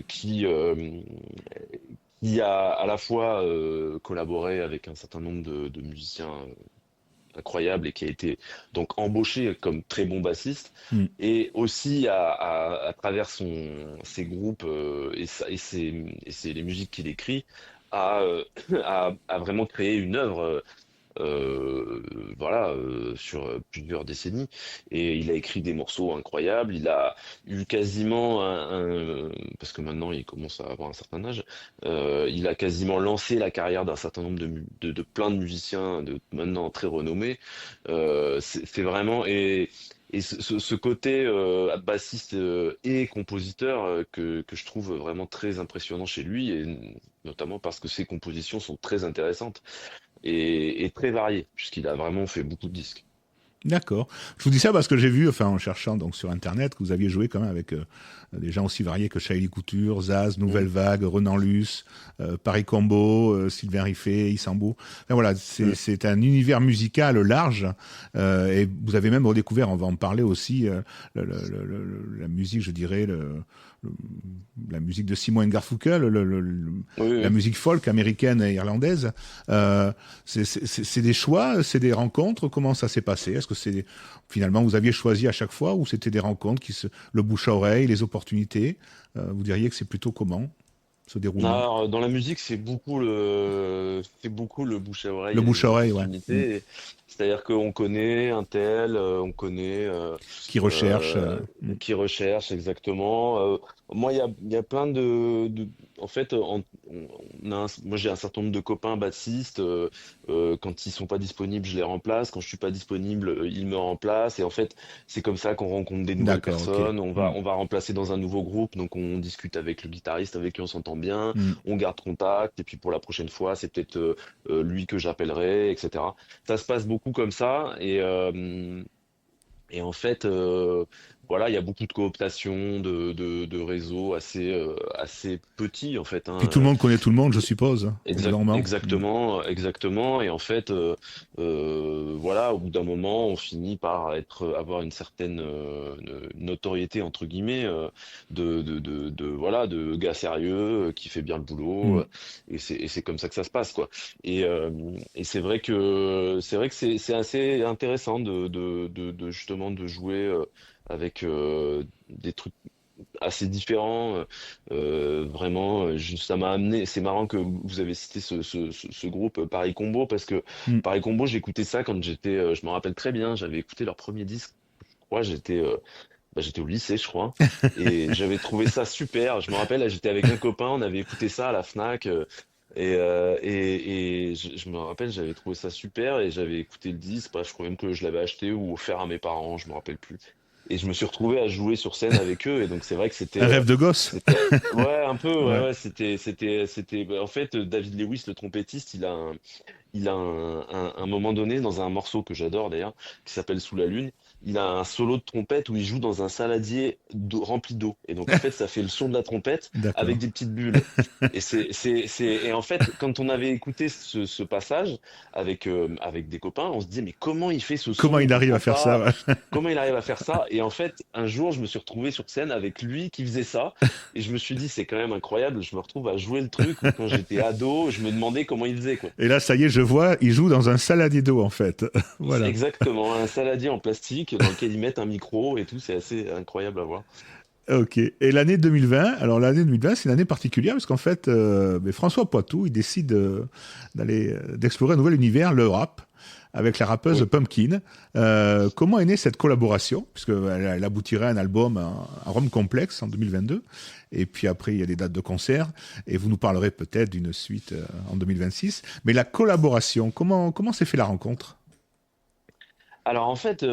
qui a à la fois collaboré avec un certain nombre de musiciens incroyable et qui a été donc embauché comme très bon bassiste Hmm. et aussi à travers ses groupes les musiques qu'il écrit a vraiment créé une œuvre voilà, sur plusieurs décennies. Et il a écrit des morceaux incroyables. Il a eu quasiment parce que maintenant il commence à avoir un certain âge, il a quasiment lancé la carrière d'un certain nombre de plein de musiciens maintenant très renommés. C'est vraiment et ce côté bassiste et compositeur que je trouve vraiment très impressionnant chez lui, et notamment parce que ses compositions sont très intéressantes et très varié, puisqu'il a vraiment fait beaucoup de disques. D'accord. Je vous dis ça parce que j'ai vu, enfin en cherchant donc sur internet, que vous aviez joué quand même avec des gens aussi variés que Chaëlie Couture, Zaz, Nouvelle Mm, Vague, Renan Luce, Paris Combo, Sylvain Riffet, Issambo. Enfin, voilà, c'est mm. c'est un univers musical large et vous avez même redécouvert, on va en parler aussi, la musique, je dirais, le- la musique de Simon Garfunkel, Oui, la oui. musique folk américaine et irlandaise. C'est des choix, c'est des rencontres. Comment ça s'est passé? Est-ce que c'est finalement vous aviez choisi à chaque fois ou c'était des rencontres le bouche à oreille, les opportunités? Vous diriez que c'est plutôt comment ce déroulement? Alors, dans la musique, c'est beaucoup le bouche à oreille Le et bouche les à oreille, ouais. opportunités. C'est-à-dire qu'on connaît un tel, on connaît Qui recherche. euh, qui recherche exactement. Moi, il y a plein en fait, moi j'ai un certain nombre de copains bassistes. Quand ils sont pas disponibles, je les remplace. Quand je suis pas disponible, ils me remplacent. Et en fait, c'est comme ça qu'on rencontre des nouvelles D'accord, ok. personnes. Hmm, On va remplacer dans un nouveau groupe, donc on discute avec le guitariste avec qui on s'entend bien, hmm. on garde contact, et puis pour la prochaine fois, c'est peut-être lui que j'appellerai, etc. Ça se passe beaucoup comme ça, et en fait, voilà, il y a beaucoup de cooptation, de réseaux assez petits, en fait, Puis hein. tout le monde connaît tout le monde, je suppose, obligatoirement. Hmm. Exactement, exactement. Et en fait, voilà, au bout d'un moment, on finit par avoir une certaine notoriété entre guillemets voilà, de gars sérieux qui fait bien le boulot. Hmm. Et c'est comme ça que ça se passe, quoi. Et, euh, et c'est vrai que c'est assez intéressant justement de jouer avec des trucs assez différent. Vraiment, ça m'a amené. C'est marrant que vous avez cité ce groupe Paris Combo parce que Hmm. Paris Combo, j'écoutais ça quand je me rappelle très bien, j'avais écouté leur premier disque. Je crois, j'étais au lycée, je crois, et j'avais trouvé ça super. Je me rappelle, j'étais avec un copain, on avait écouté ça à la Fnac. Je me rappelle, j'avais trouvé ça super et j'avais écouté le disque. Bref, je crois même que je l'avais acheté ou offert à mes parents, je me rappelle plus. Et je me suis retrouvé à jouer sur scène avec eux. Et donc c'est vrai que Un rêve de gosse. ouais, un peu, ouais, Ouais. ouais, bah, en fait, David Lewis, le trompettiste, il a un moment donné dans un morceau que j'adore d'ailleurs, qui s'appelle Sous la Lune, il a un solo de trompette où il joue dans un saladier rempli d'eau. Et donc en fait, ça fait le son de la trompette avec D'accord. des petites bulles. Et en fait, quand on avait écouté ce passage avec des copains, on se disait mais comment il fait ce son? Comment On il arrive à comprend faire ça? pas. Ouais. Comment il arrive à faire ça? Et en fait, un jour, je me suis retrouvé sur scène avec lui qui faisait ça. Et je me suis dit, c'est quand même incroyable. Je me retrouve à jouer le truc où quand j'étais ado, je me demandais comment il faisait, quoi. Et là, ça y est, je vois, il joue dans un saladier d'eau, en fait. C'est Voilà. exactement un saladier en plastique dans lequel ils mettent un micro et tout. C'est assez incroyable à voir. Ok. Et l'année 2020, alors l'année 2020, c'est une année particulière parce qu'en fait, mais François Poitou, il décide d'explorer un nouvel univers, le rap, avec la rappeuse Oui. Pumpkin. Comment est née cette collaboration? Elle aboutirait à un album, un Rome Complexe en 2022. Et puis après, il y a des dates de concert. Et vous nous parlerez peut-être d'une suite en 2026. Mais la collaboration, comment s'est fait la rencontre? Alors en fait,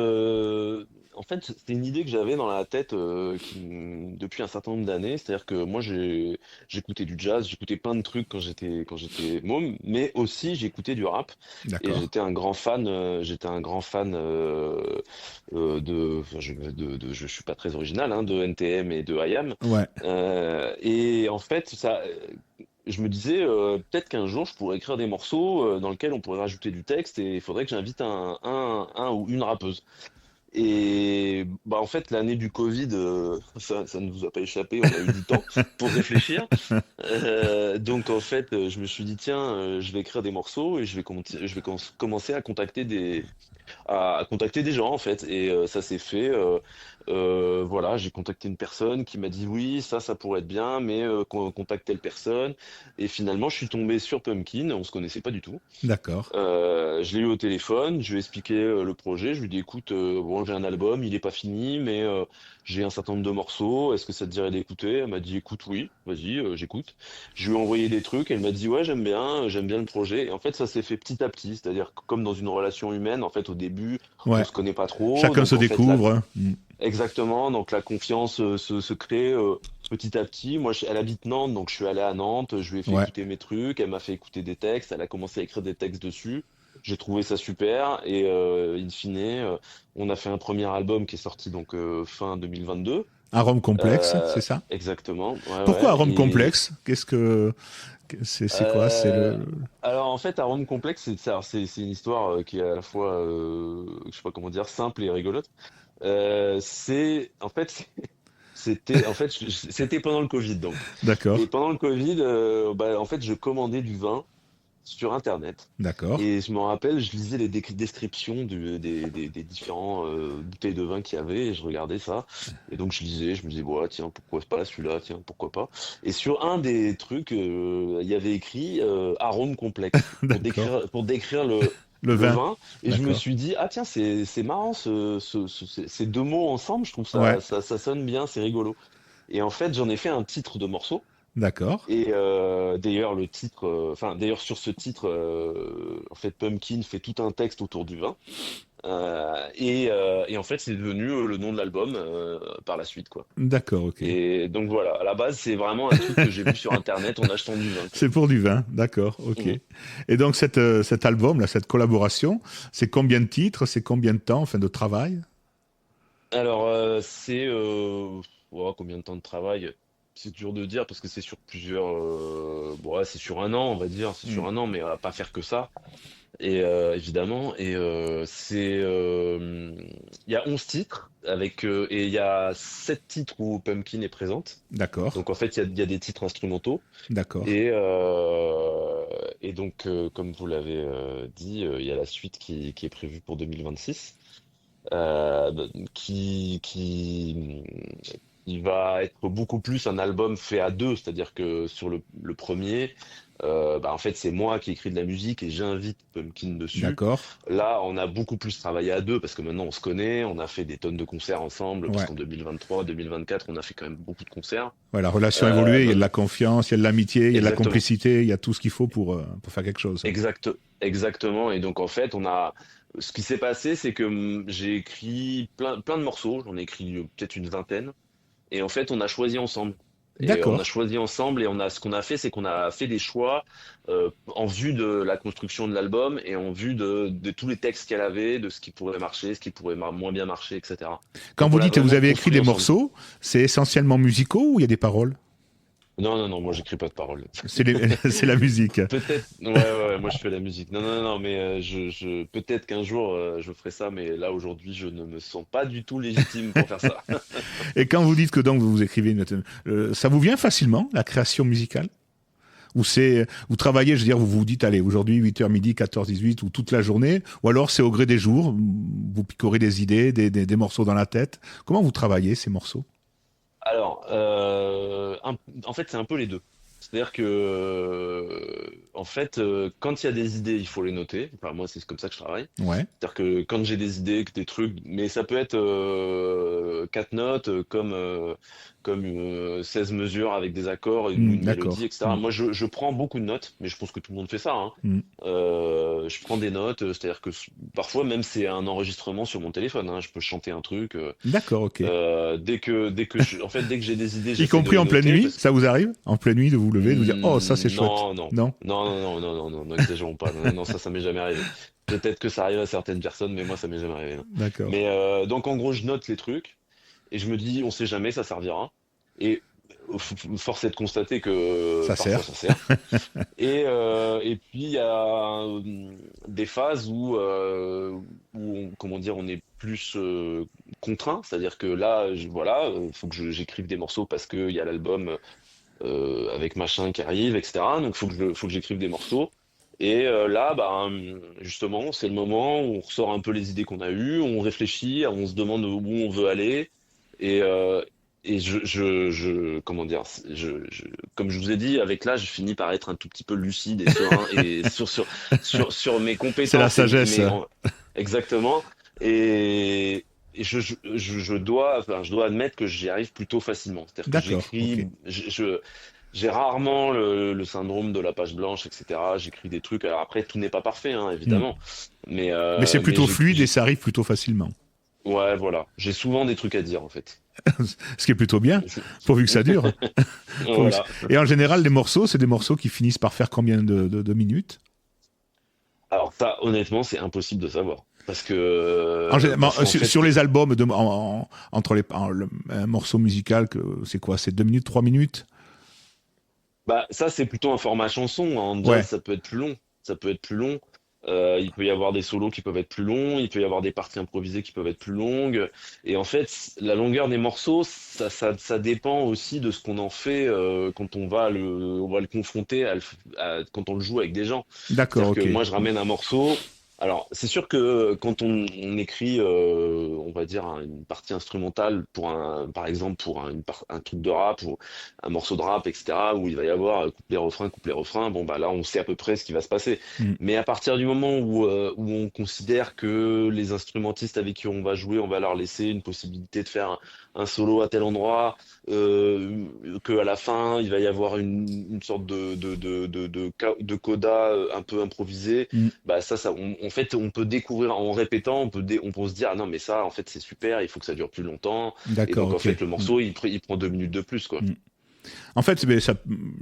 c'était une idée que j'avais dans la tête depuis un certain nombre d'années. C'est-à-dire que moi, j'écoutais du jazz, j'écoutais plein de trucs quand j'étais môme, mais aussi j'écoutais du rap. Et D'accord. j'étais un grand fan enfin, je suis pas très original, hein, de NTM et de IAM. Ouais. Et en fait, je me disais, peut-être qu'un jour, je pourrais écrire des morceaux dans lesquels on pourrait rajouter du texte et il faudrait que j'invite un ou une rappeuse. Et bah, en fait, l'année du Covid, ça ne vous a pas échappé, on a eu du temps pour réfléchir. Donc en fait, je me suis dit, tiens, je vais écrire des morceaux et je vais commencer à contacter des gens en fait. Et ça s'est fait. Voilà, j'ai contacté une personne qui m'a dit oui, ça pourrait être bien, mais contacte telle personne. Et finalement, je suis tombé sur Pumpkin. On se connaissait pas du tout. D'accord. Je l'ai eu au téléphone, je lui ai expliqué le projet, je lui ai dit écoute, bon j'ai un album, il est pas fini, mais j'ai un certain nombre de morceaux, est-ce que ça te dirait d'écouter? Elle m'a dit écoute oui, vas-y, j'écoute. Je lui ai envoyé des trucs, elle m'a dit ouais j'aime bien le projet. Et en fait ça s'est fait petit à petit, c'est-à-dire que comme dans une relation humaine, en fait au début on Ouais. se connaît pas trop, Chacun donc se en fait découvre. Hein. Mm. exactement, donc la confiance se crée petit à petit. Moi, elle habite Nantes, donc je suis allé à Nantes, je lui ai fait Ouais. écouter mes trucs, elle m'a fait écouter des textes, elle a commencé à écrire des textes dessus. J'ai trouvé ça super et in fine, on a fait un premier album qui est sorti donc fin 2022. Un Rome complexe, Euh, c'est ça? exactement, ouais, Pourquoi un ouais. Rome complexe? C'est quoi? C'est Euh, le. alors en fait, Arôme Complexe, c'est une histoire qui est à la fois, je sais pas comment dire, simple et rigolote. C'est en fait c'était pendant le Covid, donc. D'accord, Et pendant le Covid, en fait, je commandais du vin sur Internet. d'accord, Et je me rappelle, je lisais les descriptions des différents bouteilles de vin qu'il y avait, et je regardais ça. Et donc je lisais, je me disais, voilà, tiens, pourquoi pas celui-là, tiens, pourquoi pas. Et sur un des trucs, il y avait écrit arôme complexe d'accord. pour décrire Le le vin, vin. Et je me d'accord. suis dit, ah tiens, c'est marrant ces deux mots ensemble, je trouve Ouais, ça sonne bien, c'est rigolo. Et en fait, j'en ai fait un titre de morceau. d'accord. Et d'ailleurs, d'ailleurs, sur ce titre, en fait, Pumpkin fait tout un texte autour du vin. Et en fait, c'est devenu le nom de l'album par la suite, quoi. D'accord, ok. Et donc voilà, à la base, c'est vraiment un truc que j'ai vu sur Internet en achetant du vin, quoi. C'est pour du vin, d'accord, ok. Mhm. Et donc cet album, là, cette collaboration, c'est combien de titres, c'est combien de temps, enfin, de travail? Alors, combien de temps de travail? C'est dur de dire parce que c'est sur plusieurs. Ouais, c'est sur un an, on va dire. C'est Hmm. sur un an, mais on va pas faire que ça. Et évidemment, il y a 11 titres et il y a 7 titres où Pumpkin est présente. D'accord, Donc en fait, il y a des titres instrumentaux d'accord, et euh, et donc comme vous l'avez dit, il y a la suite qui est prévue pour 2026, qui il va être beaucoup plus un album fait à deux, c'est-à-dire que sur le premier, en fait, c'est moi qui écris de la musique et j'invite Pumpkin dessus. d'accord. Là, on a beaucoup plus travaillé à deux parce que maintenant on se connaît, on a fait des tonnes de concerts ensemble, parce Ouais. qu'en 2023, 2024, on a fait quand même beaucoup de concerts. Ouais, la relation a Euh, évolué, il y a bah, de la confiance, il y a de l'amitié, il y a de la exactement. complicité, il y a tout ce qu'il faut pour faire quelque chose. Exactement. Et donc, en fait, ce qui s'est passé, c'est que j'ai écrit plein de morceaux. J'en ai écrit peut-être une vingtaine. Et en fait, on a choisi ensemble. Et on a D'accord. choisi ensemble et ce qu'on a fait, c'est qu'on a fait des choix en vue de la construction de l'album et en vue de tous les textes qu'elle avait, de ce qui pourrait marcher, ce qui pourrait moins bien marcher, etc. Quand Donc vous on l'a dites que vous vraiment avez écrit construit des ensemble. morceaux, c'est essentiellement musicaux ou il y a des paroles? Non, non, non, moi j'écris pas de paroles. C'est la musique. Peut-être, ouais, moi je fais la musique. Non, non, non, mais peut-être qu'un jour je ferai ça, mais là aujourd'hui je ne me sens pas du tout légitime pour faire ça. Et quand vous dites que donc vous écrivez, ça vous vient facilement, la création musicale? Ou vous travaillez, je veux dire, vous vous dites, allez, aujourd'hui, 8h midi, 14, 18, ou toute la journée, ou alors c'est au gré des jours, vous picorez des idées, des morceaux dans la tête. Comment vous travaillez ces morceaux? Alors, en fait, c'est un peu les deux. C'est-à-dire que, en fait, quand il y a des idées, il faut les noter. Enfin, moi, c'est comme ça que je travaille. Ouais. C'est-à-dire que quand j'ai des idées, des trucs, mais ça peut être 4 notes, comme 16 mesures avec des accords, une mélodie, D'accord. etc. Moi, je prends beaucoup de notes, mais je pense que tout le monde fait ça, hein. Je prends des notes, c'est-à-dire que parfois même c'est un enregistrement sur mon téléphone, hein. Je peux chanter un truc. D'accord, ok. En fait, dès que j'ai des idées, Y j'essaie de compris les en pleine noter nuit, parce que ça vous arrive? En pleine nuit, de vous lever, de vous dire, oh, ça c'est chouette. non, non, Non? non, non, non, non, non, non, n'exagérons pas. Non, non, ça m'est jamais arrivé. Peut-être que ça arrive à certaines personnes, mais moi, ça m'est jamais arrivé, non. D'accord. Mais donc, en gros, je note les trucs et je me dis, on sait jamais, ça servira. Et force est de constater que Ça parfois sert. ça sert. Et puis il y a des phases où comment dire, on est plus contraint, c'est-à-dire que là, voilà, faut que j'écrive des morceaux parce qu'il y a l'album avec machin qui arrive, etc. Donc faut que j'écrive des morceaux. Et là, justement, c'est le moment où on ressort un peu les idées qu'on a eues, on réfléchit, on se demande où on veut aller. Et, comment dire, comme je vous ai dit, avec l'âge, je finis par être un tout petit peu lucide et serein et sur mes C'est la compétences sagesse. exactement. Et je dois admettre que j'y arrive plutôt facilement. C'est-à-dire que D'accord, ok. j'écris, j'ai rarement le syndrome de la page blanche, etc. J'écris des trucs. Alors après, tout n'est pas parfait, hein, Hmm. évidemment. Mais, Mais c'est euh, mais plutôt fluide et ça arrive plutôt facilement. ouais, voilà. J'ai souvent des trucs à dire, en fait. Ce qui est plutôt bien, pourvu que ça dure. Voilà. Et en général, les morceaux, c'est des morceaux qui finissent par faire combien de minutes? Alors ça, honnêtement, c'est impossible de savoir. Bon, Parce qu'en sur fait, les albums, entre un morceau musical, c'est quoi? C'est 2 minutes, 3 minutes? ça, c'est plutôt un format chanson, hein. En jazz, Ouais, ça peut être plus long. Ça peut être plus long. Il peut y avoir des solos qui peuvent être plus longs, il peut y avoir des parties improvisées qui peuvent être plus longues. Et en fait, la longueur des morceaux, ça dépend aussi de ce qu'on en fait quand on va le confronter quand on le joue avec des gens. D'accord, C'est-à-dire que ok. moi, je ramène un morceau. Alors, c'est sûr que quand on écrit, on va dire, une partie instrumentale par exemple, pour un truc de rap ou un morceau de rap, etc., où il va y avoir couplet, refrain, bon, bah là, on sait à peu près ce qui va se passer. Hmm. Mais à partir du moment où on considère que les instrumentistes avec qui on va jouer, on va leur laisser une possibilité de faire un solo à tel endroit, que à la fin, il va y avoir une sorte de coda un peu improvisé, Hmm. bah en fait, on peut découvrir en répétant, on peut se dire, ah non, mais ça, en fait, c'est super, il faut que ça dure plus longtemps. Et D'accord, donc, en ok. fait, le Hmm. morceau, il prend 2 minutes de plus, quoi. Hmm. En fait, mais ça,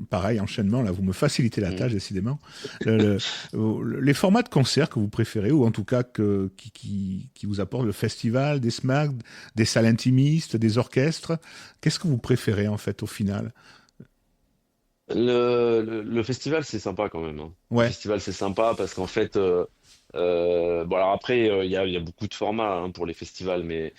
pareil, enchaînement, là, vous me facilitez la Mm. tâche, décidément. Les formats de concert que vous préférez, ou en tout cas qui vous apportent le festival, des SMAC, des salles intimistes, des orchestres, qu'est-ce que vous préférez, en fait, au final? Le festival, c'est sympa quand même, hein. Le Ouais, festival, c'est sympa parce qu'en fait, bon, alors après, il y a beaucoup de formats hein, pour les festivals, mais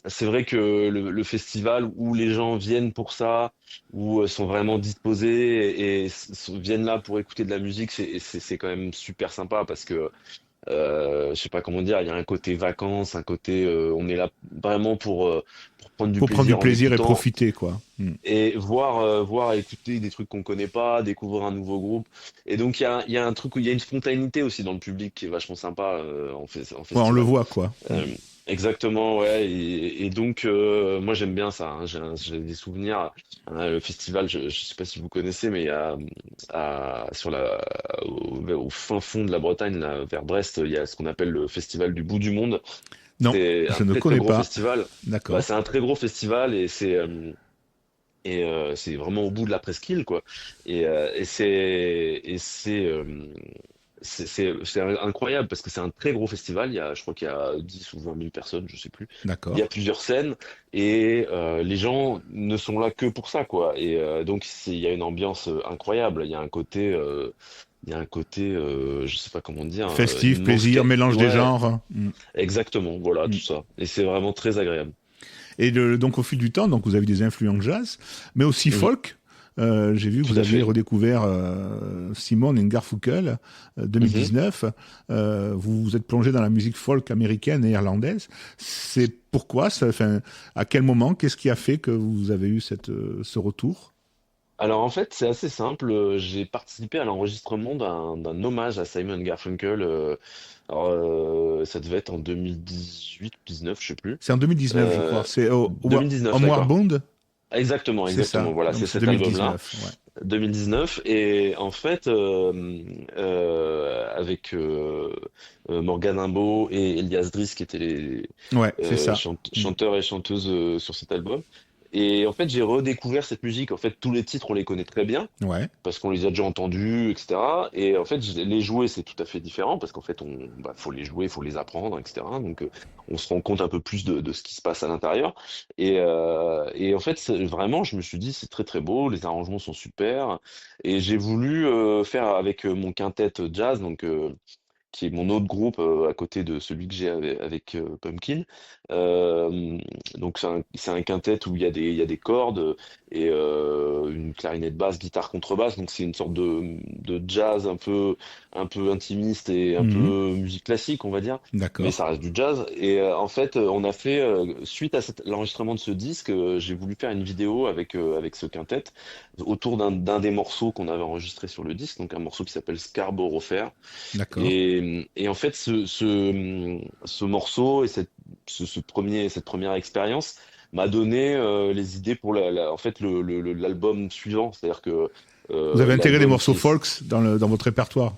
c'est vrai que le festival où les gens viennent pour ça, où sont vraiment disposés et viennent là pour écouter de la musique, c'est quand même super sympa parce que je sais pas comment dire, il y a un côté vacances, un côté on est là vraiment pour prendre du pour prendre du plaisir en plaisir et écoutant profiter, quoi. Hmm. et voir écouter des trucs qu'on connaît pas, découvrir un nouveau groupe. Et donc il y a un truc où il y a une spontanéité aussi dans le public qui est vachement sympa en Ouais, on le festival. voit, quoi. Hmm. Euh, Exactement, ouais. Et donc moi j'aime bien ça, hein. J'ai des souvenirs. Hein, le festival, je sais pas si vous connaissez, mais au fin fond de la Bretagne, là, vers Brest, il y a ce qu'on appelle le festival du bout du monde. Non, C'est un je ne très très connais gros pas. festival. Bah, D'accord. c'est un très gros festival et c'est vraiment au bout de la presqu'île, quoi. C'est incroyable parce que c'est un très gros festival. Je crois qu'il y a 10 ou 20 000 personnes, je sais plus. Il y D'accord. a plusieurs scènes et les gens ne sont là que pour ça, quoi. Et donc il y a une ambiance incroyable. Il y a un côté, je sais pas comment dire, Festif, une immense, plaisir, mélange des ouais, genres. Hmm. exactement, voilà, Hmm. tout ça. Et c'est vraiment très agréable. Et donc au fil du temps, donc vous avez des influences jazz, mais aussi Mhm. folk. J'ai vu que Tout vous à aviez fait. redécouvert Simon and Garfunkel Mhm. 2019. Vous vous êtes plongé dans la musique folk américaine et irlandaise. C'est pourquoi enfin, à quel moment, qu'est-ce qui a fait que vous avez eu ce retour? Alors en fait, c'est assez simple. J'ai participé à l'enregistrement d'un hommage à Simon Garfunkel. Ça devait être en 2018-19, je sais plus. C'est en 2019, je crois. C'est au 2019, Homeward d'accord. Bound, Exactement, c'est exactement. ça. Voilà, Donc c'est c'est cet album-là, 2019. Ouais. 2019. Et en fait, avec Morgan Imbo et Elias Driss, qui étaient les Ouais, c'est ça. Mm. chanteurs et chanteuses sur cet album. Et en fait, j'ai redécouvert cette musique. En fait, tous les titres, on les connaît très bien Ouais, parce qu'on les a déjà entendus, etc. Et en fait, les jouer, c'est tout à fait différent parce qu'en fait, faut les jouer, faut les apprendre, etc. Donc, on se rend compte un peu plus de ce qui se passe à l'intérieur. Et en fait, vraiment, je me suis dit, c'est très très beau, les arrangements sont super. Et j'ai voulu faire avec mon quintet jazz, qui est mon autre groupe à côté de celui que j'ai avec Pumpkin. Euh, donc c'est un quintet où il y a des cordes et une clarinette basse, guitare contrebasse. Donc c'est une sorte de jazz un peu intimiste et un Mhm. peu musique classique, on va dire. Mais D'accord. ça reste du jazz. Et en fait, on a fait, suite à l'enregistrement de ce disque, j'ai voulu faire une vidéo avec ce quintet autour d'un des morceaux qu'on avait enregistré sur le disque, donc un morceau qui s'appelle Scarborough Fair. D'accord. Et en fait, ce morceau et cette première expérience m'a donné les idées pour en fait, l'album suivant. C'est-à-dire que Vous avez intégré des l'album morceaux qui est folks dans votre répertoire.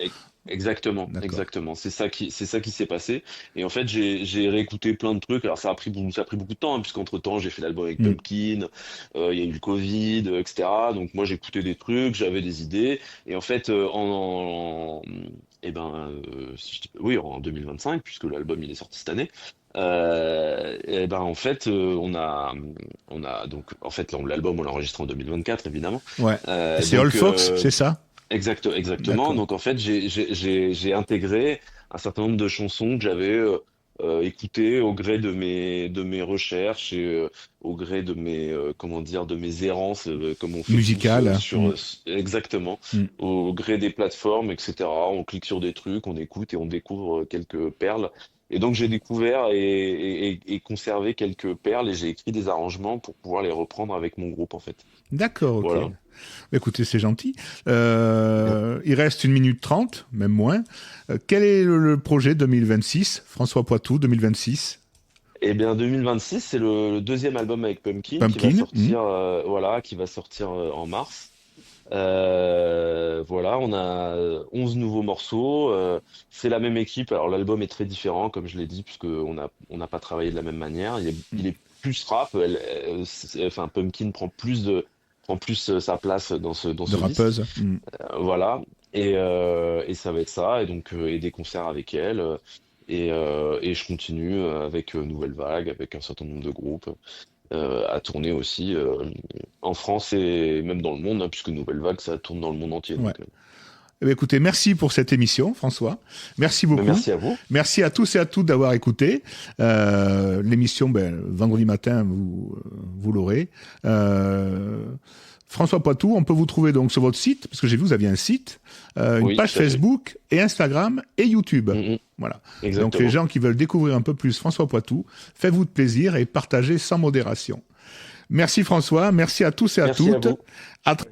Exactement, D'accord. exactement. C'est ça qui s'est passé. Et en fait, j'ai réécouté plein de trucs. Alors, ça a pris beaucoup de temps, hein, puisqu'entre-temps, j'ai fait l'album avec Mm. Pumpkin, il y a eu le Covid, etc. Donc, moi, j'écoutais des trucs, j'avais des idées. Et en fait, oui, en 2025, puisque l'album, il est sorti cette année. Et ben, en fait, on a donc, en fait, l'album, on l'a enregistré en 2024, évidemment. Ouais. Et c'est All Donc, Fox, c'est ça? Exactement. D'accord. Donc en fait, j'ai intégré un certain nombre de chansons que j'avais écoutées au gré de mes recherches et au gré de mes comment dire de mes errances, comme on fait tous Musical. sur exactement Mm. au gré des plateformes, etc. On clique sur des trucs, on écoute et on découvre quelques perles. Et donc j'ai découvert et conservé quelques perles et j'ai écrit des arrangements pour pouvoir les reprendre avec mon groupe en fait. D'accord, ok. Voilà. Écoutez, c'est gentil. Il reste 1 minute 30, même moins. Quel est le projet 2026, François Poitou, 2026? Eh bien, 2026, c'est le deuxième album avec Pumpkin qui va Pumpkin. sortir, voilà, qui va sortir en mars. Voilà, on a 11 nouveaux morceaux. C'est la même équipe. Alors, l'album est très différent, comme je l'ai dit, puisque on n'a pas travaillé de la même manière. Il est plus rap. Enfin, Pumpkin prend plus sa place dans De ce disque. rappeuse. Mm. Voilà. Et ça va être ça. Et donc, et des concerts avec elle. Et je continue avec Nouvelle Vague, avec un certain nombre de groupes, à tourner aussi en France et même dans le monde, hein, puisque Nouvelle Vague, ça tourne dans le monde entier. Ouais. Donc, Eh bien, écoutez, merci pour cette émission, François. Merci beaucoup. merci à vous. Merci à tous et à toutes d'avoir écouté. L'émission, vendredi matin, vous l'aurez. François Poitou, on peut vous trouver donc sur votre site, parce que j'ai vu que vous aviez un site, une Oui, page tout à fait. Facebook et Instagram et YouTube. Mm, Voilà. Donc les exactement. gens qui veulent découvrir un peu plus François Poitou, faites-vous de plaisir et partagez sans modération. Merci François, merci à tous et à Merci à toutes. vous. À très